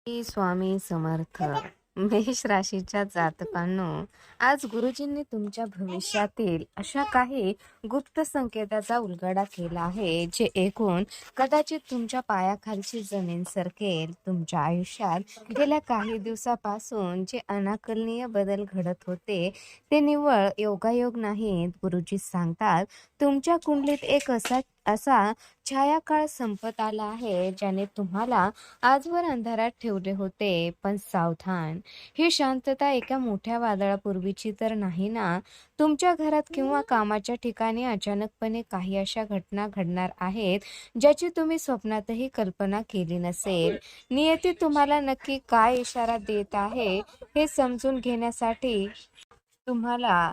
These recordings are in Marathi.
श्री स्वामी समर्थ. मेष राशीच्या जातकांनो, आज गुरुजींनी तुमच्या भविष्यातील अशा काही गुप्त संकेताचा उलगडा केला आहे, जे ऐकून कदाचित तुमच्या पायाखालची जमीन सरकेल. तुमच्या आयुष्यात गेल्या काही दिवसापासून जे अनाकलनीय बदल घडत होते, ते निव्वळ योगायोग नाहीत. गुरुजी सांगतात, तुमच्या कुंडलीत एक असा छायाकाळ संपत आला आहे, ज्याने तुम्हाला आजवर अंधारात ठेवले होते. पण सावधान, ही शांतता एका मोठ्या वादळापूर्वीची तर नाही ना. तुमच्या घरात किंवा कामाच्या ठिकाणी अचानकपणे काही अशा घटना घडणार आहेत, ज्याची तुम्ही स्वप्नातही कल्पना केली नसेल. नियती तुम्हाला नक्की काय इशारा देत आहे, हे समजून घेण्यासाठी तुम्हाला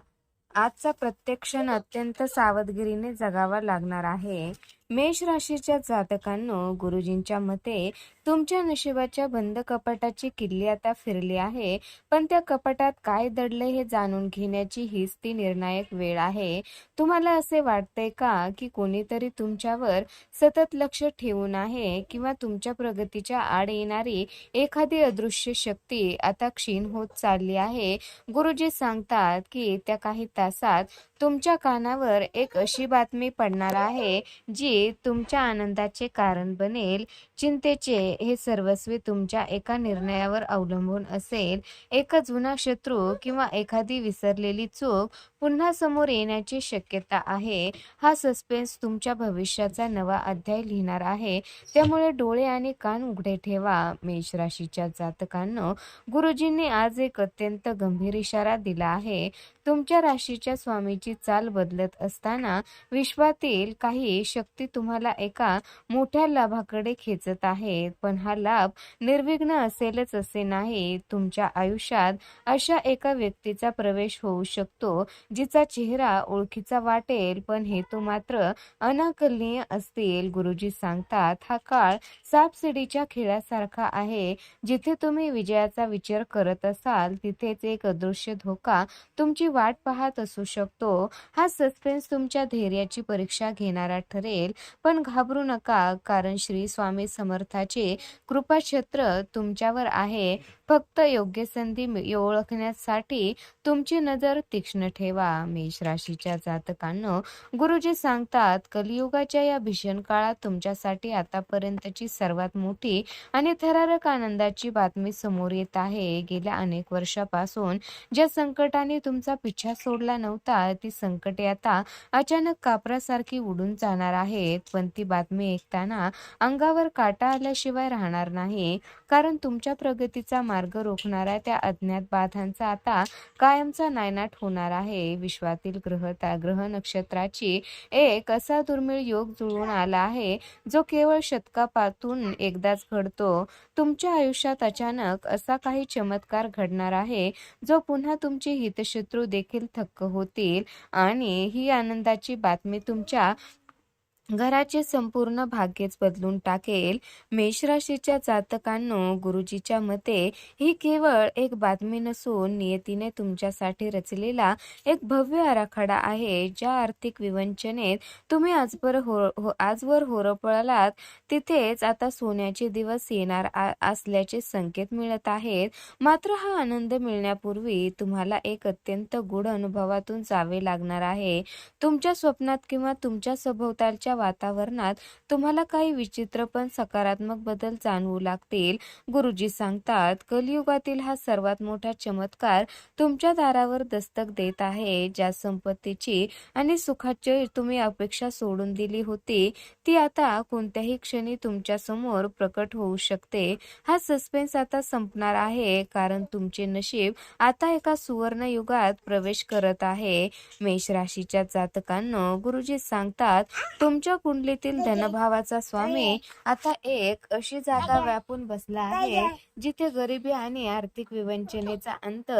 आजचा प्रत्येक क्षण अत्यंत सावधगिरीने जगावा लागणार आहे. मेष राशीच्या जातकांनो, गुरुजींच्या मते तुमच्या नशिबाच्या बंद कपाटाची किल्ली आता फिरली आहे. पण त्या कपाटात काय दडले हे जाणून घेण्याची हीच ती निर्णायक वेळ आहे. तुम्हाला असे वाटतंय का की कोणीतरी तुमच्यावर सतत लक्ष ठेवून आहे, किंवा तुमच्या प्रगतीच्या आड येणारी एखादी अदृश्य शक्ती आता क्षीण होत चालली आहे? गुरुजी सांगतात की त्या काही तासात तुमच्या कानावर एक अशी बातमी पडणार आहे, जी तुमच्या आनंदाचे कारण बनेल. चिंतेचे हे सर्वस्वी तुमच्या एका निर्णयावर अवलंबून असेल. एक जुना शत्रू किंवा एखादी विसरलेली चूक पुन्हा समोर येण्याची शक्यता आहे. हा सस्पेन्स तुमच्या भविष्याचा नवा अध्याय लिहिणार आहे. त्यामुळे डोळे आणि कान उघडे ठेवा. मेष राशीच्या जातकांनो, गुरुजींनी आज एक अत्यंत गंभीर इशारा दिला आहे. तुमच्या राशीच्या स्वामीची चाल बदलत असताना विश्वातील काही शक्ती तुम्हाला एका मोठ्या लाभाकडे खेचत आहेत. पण हा लाभ निर्विघ्न असेलच असे नाही. तुमच्या आयुष्यात अशा एका व्यक्तीचा प्रवेश होऊ शकतो, जिचा चेहरा ओळखीचा वाटेल, पण हेतू मात्र अनाकलनीय असतील. गुरुजी सांगतात, हा काळ सापशिडीच्या खेळासारखा आहे. जिथे तुम्ही विजयाचा विचार करत असाल, तिथेच एक अदृश्य धोका तुमची वाट पाहत असू शकतो. हा सस्पेन्स तुमच्या धैर्याची परीक्षा घेणारा ठरेल. पण घाबरू नका, कारण श्री स्वामी समर्थाचे कृपाछत्र तुमच्यावर आहे. फक्त योग्य संधी ओळखण्यासाठी तुमची नजर तीक्ष्ण ठेवा. मेष राशीच्या जातकांनो, गुरुजी सांगतात, कलियुगाच्या या भीषण काळात तुमच्यासाठी आतापर्यंतची सर्वात मोठी आणि थरारक आनंदाची बातमी समोर येत आहे. गेल्या अनेक वर्षापासून ज्या संकटाने तुमचा पिछा सोडला नव्हता, ती संकटे आता अचानक कापरासारखी उडून जाणार आहेत. पण ती बातमी ऐकताना अंगावर काटा आल्याशिवाय राहणार नाही, कारण तुमच्या प्रगतीचा मार्ग रोखणाऱ्या त्या अज्ञात बाधांचा आता कायमचा नायनाट होणार आहे. विश्वातील ग्रह नक्षत्राची एक असा दुर्मिळ योग जुळून आला आहे, जो केवळ शतकापातून एकदाच घडतो. तुमच्या आयुष्यात अचानक असा काही चमत्कार घडणार आहे, जो पुन्हा तुमचे हितशत्रू देखील थक्क होतील. आणि ही आनंदाची बातमी तुमच्या घराचे संपूर्ण भाग्यच बदलून टाकेल. मेष राशीच्या जातकांनो, गुरुजीच्या मते ही केवळ एक बातमी नसून नियतीने तुमच्यासाठी रचलेला एक भव्य आराखडा आहे. ज्या आर्थिक विवंचनेत तुम्ही आजवर होरपळलात, तिथेच आता सोन्याचे दिवस येणार असल्याचे संकेत मिळत आहेत. मात्र हा आनंद मिळण्यापूर्वी तुम्हाला एक अत्यंत गूढ अनुभवातून जावे लागणार आहे. तुमच्या स्वप्नात किंवा तुमच्या सभोवतालच्या वातावरणात तुम्हाला काही विचित्र पण सकारात्मक बदल जाणवू लागतील. गुरुजी सांगतात, कलियुगातील हा सर्वात मोठा चमत्कार तुमच्या दारावर दस्तक देत आहे. ज्या संपत्तीची आणि सुखाची तुम्ही अपेक्षा सोडून दिली होती, ती आता कोणत्याही क्षणी तुमच्या समोर प्रकट होऊ शकते. हा सस्पेन्स आता संपणार आहे, कारण तुमचे नशीब आता एका सुवर्ण युगात प्रवेश करत आहे. मेष राशीच्या जातकांनो, गुरुजी सांगतात, तुमच्या कुंडलीतील धनभावाचा स्वामी आता एक अशी जागा व्यापून बसला आहे, जिथे गरिबी आणि आर्थिक विवंचनेचा अंत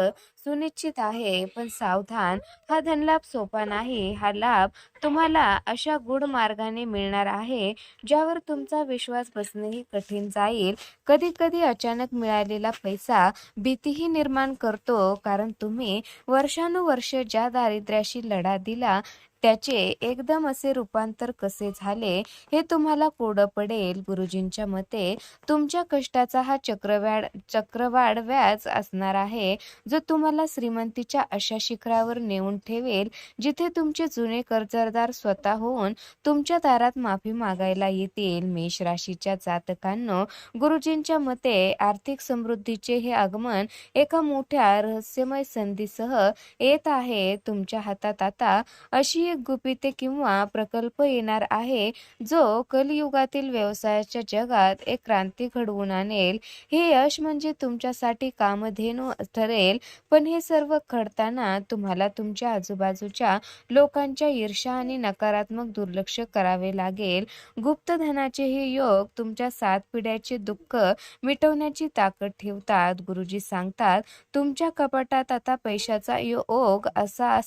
सुनिश्चित आहे. पण सावधान, हा धनलाभ सोपा नाही. हा लाभ तुम्हाला अशा गूढ मार्गाने मिळणार आहे, ज्यावर तुमचा विश्वास बसणेही कठीण जाईल. कधी कधी अचानक मिळालेला पैसा भीतीही निर्माण करतो, कारण तुम्ही वर्षानुवर्षे ज्या दारिद्र्याशी लढा दिला त्याचे एकदम असे रूपांतर कसे झाले हे तुम्हाला कोडं पडेल. गुरुजींच्या मते तुमच्या कष्टाचा हा चक्रवाढ व्याज असणार आहे, जो तुम्हाला श्रीमंतीच्या अशा शिखरावर नेऊन ठेवेल जिथे तुमचे जुने कर्जदार स्वतः होऊन तुमच्या दारात माफी मागायला येतील. मेष राशीच्या जातकांनो, गुरुजींच्या मते आर्थिक समृद्धीचे हे आगमन एका मोठ्या रहस्यमय संधीसह येत आहे. तुमच्या हातात आता अशी एक गुपिते किंवा प्रकल्प येणार आहे जो कलियुगातील व्यवसायाच्या जगात एक क्रांती घडवून आणेल. हे यश म्हणजे तुमच्यासाठी कामधेनू ठरेल, पण हे सर्व घडताना तुम्हाला तुमच्या आजूबाजूच्या लोकांच्या ईर्ष्या आणि नकारात्मक दुर्लक्ष करावे लागेल. गुप्त धनाचे हे योग तुमच्या 7 पिढ्याचे दुःख मिटवण्याची ताकद ठेवतात. गुरुजी सांगतात, तुमच्या कपाटात आता पैशाचा ओघ असा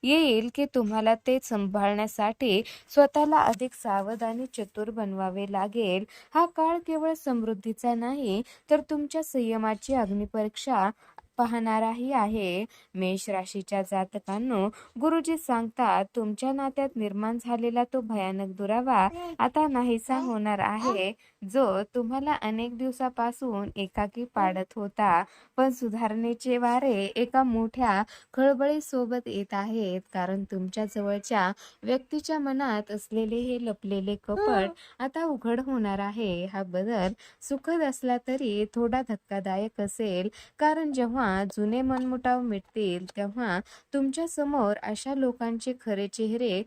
येईल की तुम्हाला ते सांभाळण्यासाठी स्वतःला अधिक सावध आणि चतुर बनवावे लागेल. हा काळ केवळ समृद्धीचा नाही, तर तुमच्या संयमाची अग्निपरीक्षा पाहणाराही आहे. मेष राशीच्या जातकांनो, गुरुजी सांगतात, तुमच्या नात्यात निर्माण झालेला तो भयानक दुरावा आता नाहीसा होणार आहे, जो तुम्हाला अनेक दिवसापासून एकाकी पाडत होता. पण सुधारणेचे वारे एका मोठ्या खळबळीसोबत येत आहेत, कारण तुमच्या जवळच्या व्यक्तीच्या मनात असलेले हे लपलेले कपट आता उघड होणार आहे. हा बदल सुखद असला तरी थोडा धक्कादायक असेल, कारण जेव्हा जुने मनमुटाव मिटतील तेव्हा तुमच्या समोर अशा लोकांचे खरे चेहरे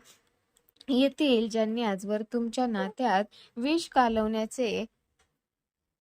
येतील ज्यांनी आजवर तुमच्या नात्यात विष कालवण्याचे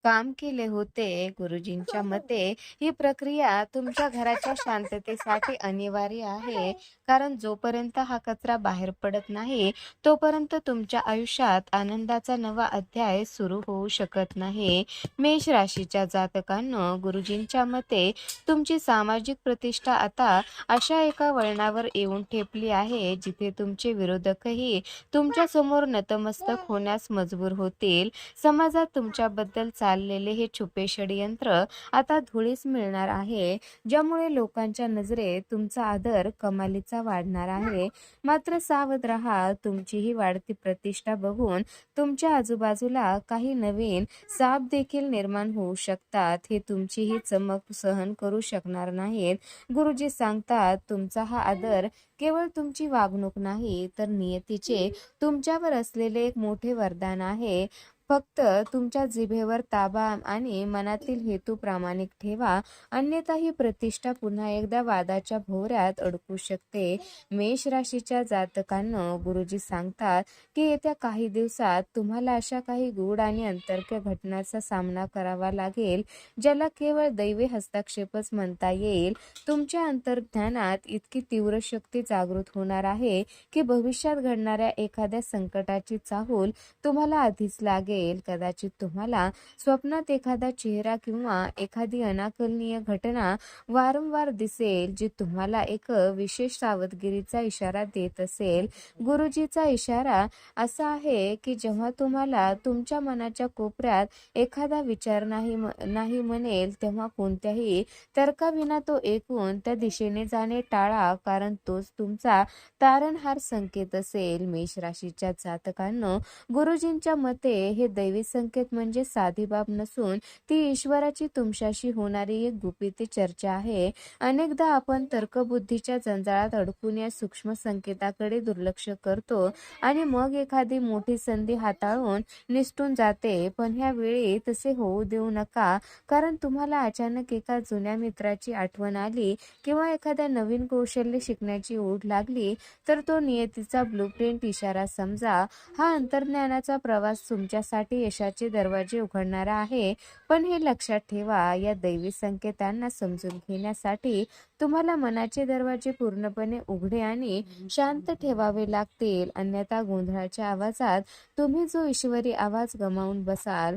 काम केले होते. गुरुजींच्या मते ही प्रक्रिया तुमच्या घराच्या शांततेसाठी अनिवार्य आहे, कारण जोपर्यंत हा कचरा बाहेर पडत नाही तोपर्यंत तुमच्या आयुष्यात आनंदाचा नवा अध्याय सुरू होऊ शकत नाही. मेष राशीच्या जातकांनो, गुरुजींच्या मते तुमची सामाजिक प्रतिष्ठा आता अशा एका वळणावर येऊन ठेपली आहे जिथे तुमचे विरोधकही तुमच्या समोर नतमस्तक होण्यास मजबूर होतील. समाजात तुमच्याबद्दल चाललेले हे छुपे षडयंत्र आता धुळीस मिळणार आहे, ज्यामुळे लोकांच्या नजरेत तुमचा आदर कमालीचा वाढणार आहे. मात्र सावध राहा, तुमची ही वाढती प्रतिष्ठा बघून तुमच्या आजूबाजूला काही नवीन साप देखील निर्माण होऊ शकतात. हे तुमची ही चमक सहन करू शकणार नाहीत. गुरुजी सांगतात, तुमचा हा आदर केवळ तुमची वागणूक नाही, तर नियतीचे तुमच्यावर असलेले एक मोठे वरदान आहे. फक्त तुमच्या जिभेवर ताबा आणि मनातील हेतू प्रामाणिक ठेवा, अन्यथा ही प्रतिष्ठा पुन्हा एकदा वादाच्या भोवऱ्यात अडकू शकते. मेष राशीच्या जातकांनो, गुरुजी सांगतात की येत्या काही दिवसात तुम्हाला अशा काही गूढ आणि अंतर्क्य घटनांचा सामना करावा लागेल ज्याला केवळ दैवी हस्तक्षेपच म्हणता येईल. तुमच्या अंतर्ज्ञानात इतकी तीव्र शक्ती जागृत होणार आहे की भविष्यात घडणाऱ्या एखाद्या संकटाची चाहूल तुम्हाला आधीच लागेल. कदाचित तुम्हाला स्वप्नात एखादा चेहरा किंवा एखादी अनाकलनीय घटना वारंवार दिसेल, जी तुम्हाला एक विशेष सावधगिरीचा इशारा देत असेल. गुरुजीचा इशारा असा आहे की जेव्हा तुम्हाला तुमच्या मनाच्या कोपऱ्यात एखादा विचार नाही म्हणेल, तेव्हा कोणत्याही तर्काविना तो ऐकून त्या दिशेने जाणे टाळा, कारण तोच तुमचा तारणहार संकेत असेल. मेष राशीच्या जातकांनो, गुरुजींच्या मते हे दैवी संकेत म्हणजे साधी बाब नसून ती ईश्वराची तुमच्याशी होणारी एक गुपित चर्चा आहे. अनेकदा आपण तर्कबुद्धीच्या जंजाळात अडकून या सूक्ष्म संकेताकडे दुर्लक्ष करतो आणि मग एखादी मोठी संधी हाताळून निसटून जाते. पण ह्या वेळी तसे होऊ देऊ नका, कारण तुम्हाला अचानक एका जुन्या मित्राची आठवण आली किंवा एखाद्या नवीन कौशल्य शिकण्याची ओढ लागली तर तो नियतीचा ब्लूप्रिंट इशारा समजा. हा अंतर्ज्ञानाचा प्रवास तुमच्यासाठी यशाचे दरवाजे उघडणारा आहे. पण हे लक्षात ठेवा, या दैवी संकेतांना समजून घेण्यासाठी तुम्हाला मनाचे दरवाजे पूर्णपणे उघडे आणि शांत ठेवावे लागतील, अन्यथा गोंधळाच्या आवाजात तुम्ही जो ईश्वरी आवाज गमावून बसाल.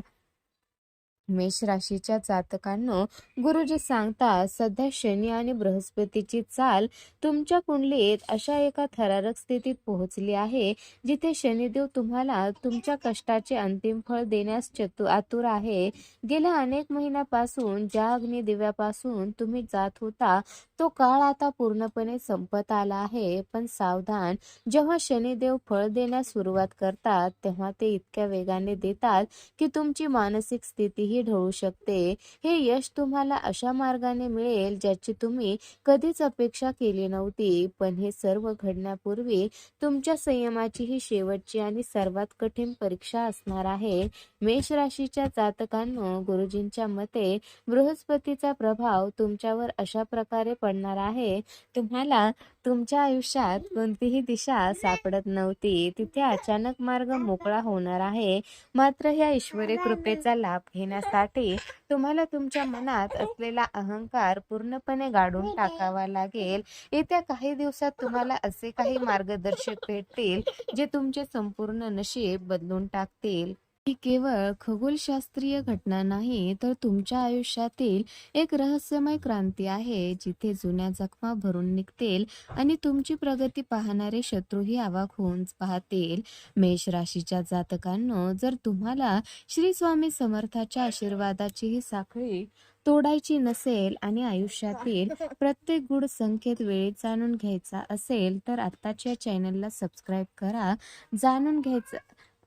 मेष राशीच्या जातकांनो, गुरुजी सांगतात सध्या शनी आणि बृहस्पतीची चाल तुमच्या कुंडलीत अशा एका थरारक स्थितीत पोहोचली आहे जिथे शनिदेव तुम्हाला तुमच्या कष्टाचे अंतिम फळ देण्यास आतुर आहे. गेल्या अनेक महिन्यापासून ज्या अग्निदिव्यापासून तुम्ही जात होता तो काळ आता पूर्णपणे संपत आला आहे. पण सावधान, जेव्हा शनिदेव फळ देण्यास सुरुवात करतात तेव्हा ते इतक्या वेगाने देतात की तुमची मानसिक स्थितीही ढळू शकते. हे यश तुम्हाला अशा मार्गाने मिळेल ज्याची तुम्ही कधीच अपेक्षा केली नव्हती. पण हे सर्व घडण्यापूर्वी तुमच्या संयमाची ही शेवटची आणि सर्वात कठीण परीक्षा असणार आहे. मेष राशीच्या जातकांनो, गुरुजींच्या मते बृहस्पतीचा प्रभाव तुमच्यावर अशा प्रकारे पडणार आहे, तुम्हाला तुमच्या आयुष्यात कोणतीही दिशा सापडत नव्हती तिथे अचानक मार्ग मोकळा होणार आहे. मात्र ह्या ईश्वरी कृपेचा लाभ घेण्यासाठी तुम्हाला तुमच्या मनात असलेला अहंकार पूर्णपणे गाडून टाकावा लागेल. येत्या काही दिवसात तुम्हाला असे काही मार्गदर्शक भेटतील जे तुमचे संपूर्ण नशीब बदलून टाकतील. ही केवळ खगोलशास्त्रीय घटना नाही, तर तुमच्या आयुष्यातील एक रहस्यमय क्रांती आहे जिथे जुन्या जखमा भरून निघतील आणि तुमची प्रगती पाहणारे शत्रूही अवाक होऊन पाहतील. मेष राशीच्या जातकांनो, जर तुम्हाला श्री स्वामी समर्थाच्या आशीर्वादाची ही साखळी तोडायची नसेल आणि आयुष्यातील प्रत्येक गूढ संकेत वेळेत जाणून घ्यायचा असेल तर आत्ताच्या चॅनलला सबस्क्राईब करा. जाणून घ्यायचं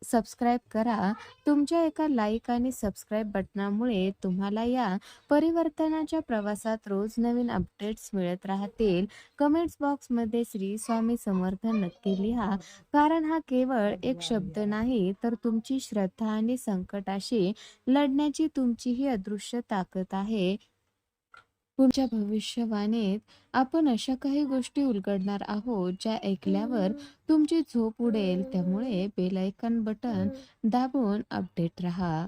सबस्क्राईब करा. तुमच्या एका लाईक आणि सबस्क्राईब बटनामुळे तुम्हाला या परिवर्तनाच्या प्रवासात रोज नवीन अपडेट्स मिळत राहतील. कमेंट्स बॉक्समध्ये श्री स्वामी समर्थ नक्की लिहा, कारण हा केवळ एक शब्द नाही तर तुमची श्रद्धा आणि संकटाशी लढण्याची तुमची ही अदृश्य ताकद आहे. पुढच्या भविष्यवाणीत आपण अशा काही गोष्टी उलगडणार आहोत ज्या ऐकल्यावर तुमची झोप उडेल. त्यामुळे बेल आयकॉन बटन दाबून अपडेट रहा.